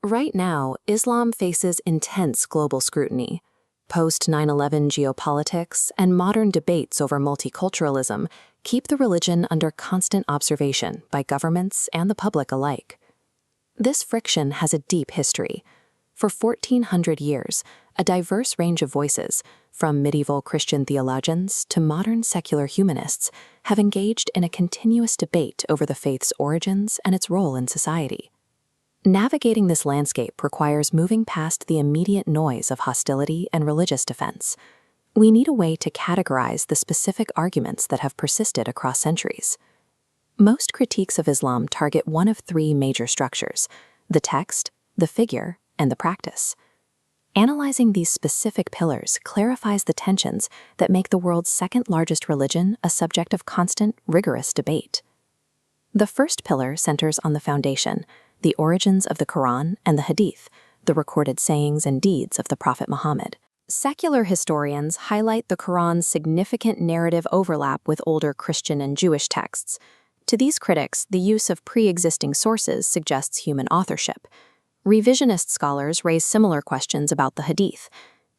Right now, Islam faces intense global scrutiny. Post-9/11 geopolitics and modern debates over multiculturalism keep the religion under constant observation by governments and the public alike. This friction has a deep history. For 1,400 years, a diverse range of voices, from medieval Christian theologians to modern secular humanists, have engaged in a continuous debate over the faith's origins and its role in society. Navigating this landscape requires moving past the immediate noise of hostility and religious defense. We need a way to categorize the specific arguments that have persisted across centuries. Most critiques of Islam target one of three major structures: the text, the figure, and the practice. Analyzing these specific pillars clarifies the tensions that make the world's second-largest religion a subject of constant, rigorous debate. The first pillar centers on the foundation, the origins of the Quran and the Hadith, the recorded sayings and deeds of the Prophet Muhammad. Secular historians highlight the Quran's significant narrative overlap with older Christian and Jewish texts. To these critics, the use of pre-existing sources suggests human authorship. Revisionist scholars raise similar questions about the Hadith.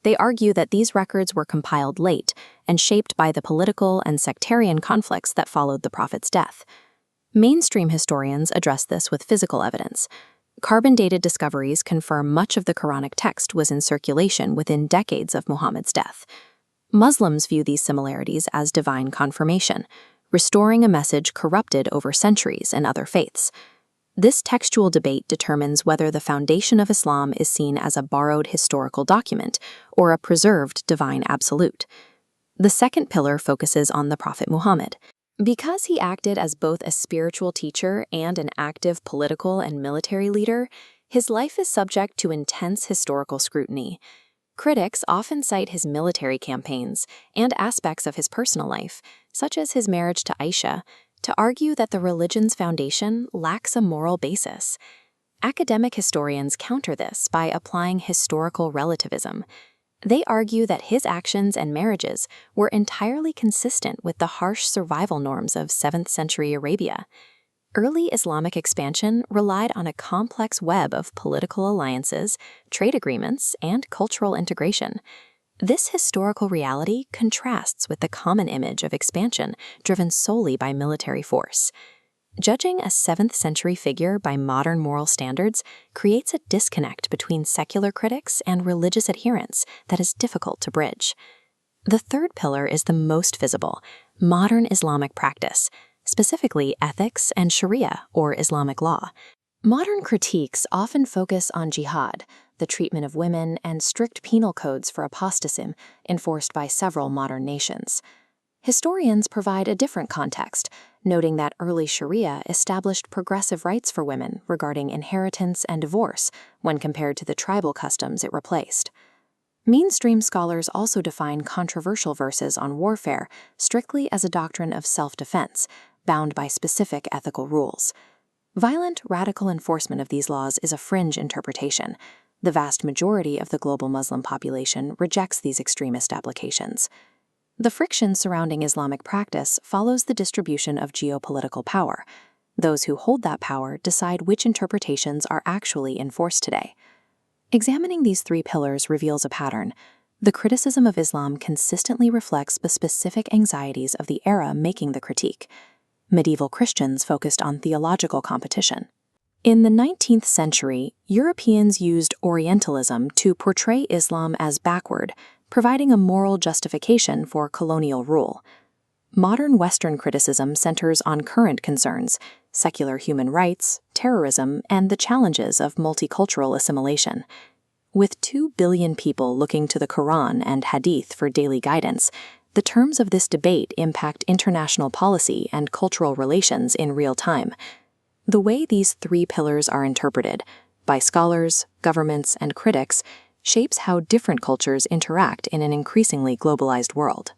They argue that these records were compiled late and shaped by the political and sectarian conflicts that followed the Prophet's death. Mainstream historians address this with physical evidence. Carbon-dated discoveries confirm much of the Quranic text was in circulation within decades of Muhammad's death. Muslims view these similarities as divine confirmation, restoring a message corrupted over centuries in other faiths. This textual debate determines whether the foundation of Islam is seen as a borrowed historical document or a preserved divine absolute. The second pillar focuses on the Prophet Muhammad. Because he acted as both a spiritual teacher and an active political and military leader, his life is subject to intense historical scrutiny. Critics often cite his military campaigns and aspects of his personal life, such as his marriage to Aisha, to argue that the religion's foundation lacks a moral basis. Academic historians counter this by applying historical relativism. They argue that his actions and marriages were entirely consistent with the harsh survival norms of 7th century Arabia. Early Islamic expansion relied on a complex web of political alliances, trade agreements, and cultural integration. This historical reality contrasts with the common image of expansion driven solely by military force. Judging a 7th century figure by modern moral standards creates a disconnect between secular critics and religious adherents that is difficult to bridge. The third pillar is the most visible: modern Islamic practice, specifically ethics and Sharia, or Islamic law. Modern critiques often focus on jihad, the treatment of women, and strict penal codes for apostasy enforced by several modern nations. Historians provide a different context, noting that early Sharia established progressive rights for women regarding inheritance and divorce when compared to the tribal customs it replaced. Mainstream scholars also define controversial verses on warfare strictly as a doctrine of self-defense, bound by specific ethical rules. Violent, radical enforcement of these laws is a fringe interpretation. The vast majority of the global Muslim population rejects these extremist applications. The friction surrounding Islamic practice follows the distribution of geopolitical power. Those who hold that power decide which interpretations are actually enforced today. Examining these three pillars reveals a pattern. The criticism of Islam consistently reflects the specific anxieties of the era making the critique. Medieval Christians focused on theological competition. In the 19th century, Europeans used Orientalism to portray Islam as backward, providing a moral justification for colonial rule. Modern Western criticism centers on current concerns: secular human rights, terrorism, and the challenges of multicultural assimilation. With 2 billion people looking to the Quran and Hadith for daily guidance, the terms of this debate impact international policy and cultural relations in real time. The way these three pillars are interpreted, by scholars, governments, and critics, shapes how different cultures interact in an increasingly globalized world.